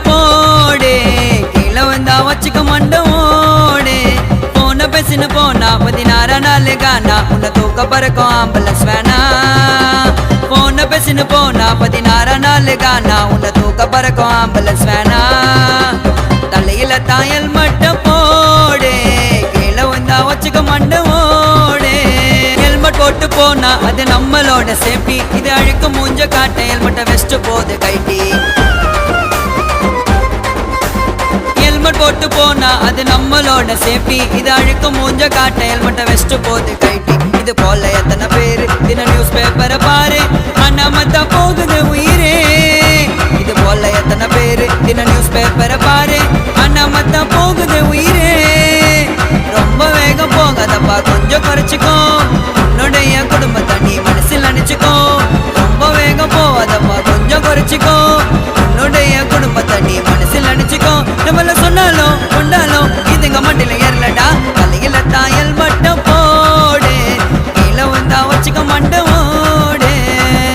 போடு, கீழே வந்தா வச்சுக்க மண்டவோடு. போன பேசின்னு போனா 16 நாள் கானா, உன்னை தூக்க பறக்கும் ஆம்புலன்ஸ் வேணா. போன பேசின்னு போனா 16 நாள் கானா, உன்னை தூக்க பறக்கும் ஆம்புலன்ஸ் வேணா. தலையில தாயல் மட்டும் போடு, கீழே வந்தா வச்சுக்க மண்டவோடு. ஹெல்மெட் போட்டு போனா அது நம்மளோட சேஃப்டி, இது அழுக்கு மூஞ்ச காட்ட ஹெல்மெட்டை வெஸ்ட் போது கைட்டி. ஹெல்மெட் போட்டு போனா அது நம்மளோட சேஃப்டி, இது அழுக்கு மூஞ்ச காட்ட ஹெல்மெட்டை வெஸ்ட் போது கைட்டி. இது போல எத்தனை பேரு தின நியூஸ் பேப்பரை பாரு, அண்ணாமத்தான் போகுது உயிரே. இது போல எத்தனை பேரு தின நியூஸ் பேப்பரை பாரு, அண்ணாமத்தான் போகுது உயிரே. ரொம்ப வேகம் போகாதப்பா, கொஞ்சம் குறைச்சிக்கோ, உன்னுடைய குடும்பத்தை நீ மனசில் நினைச்சுக்கோ. ரொம்ப வேகம் போகாதப்பா, கொஞ்சம் குறைச்சிக்கோ, உன்னுடைய குடும்பத்தை நீ மனசில் நினைச்சுக்கோ. நம்மள சொன்னாலும் கொண்டாலும் இதுங்க மண்டில ஏறலடா, தலையில தாயல் மட்டும் போடு, கீழே வந்தா வச்சுக்க மண்டவோடு.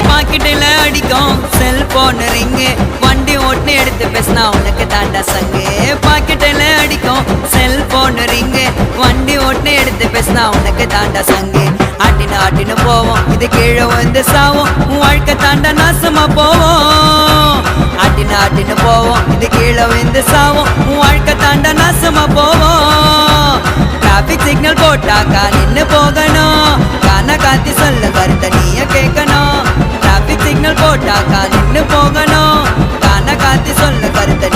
பாக்கெட்டில அடிக்கும் செல்போன் ரிங்கு, வண்டி ஓட்டு எடுத்து பேசினா உனக்கு தாண்டா சங்கு. பாக்கெட்டில அடிக்கும் செல்போன் ரிங்கு, வண்டி ஓட்டு எடுத்து பேசினா உனக்கு தாண்டா சங்கு. ஆட்டின்னு ஆட்டின்னு போவோம், இது கீழே வந்து சாவோம், உன் வாழ்க்கை தாண்டா நாசமா போவோம். ஆட்டின்னு ஆட்டின்னு போவோம், இது கீழே வந்து சாவோம், உன் வாழ்க்கை தாண்டா நாசமா போவோம். டிராபிக் சிக்னல் போட்டாக்கா நின்னு போகணும், கான காத்தி சொல்ல கருத்த நீய கேட்கணும். டிராபிக் சிக்னல் போட்டாக்கா நின்னு போகணும், கான காத்தி சொல்ல கருத்த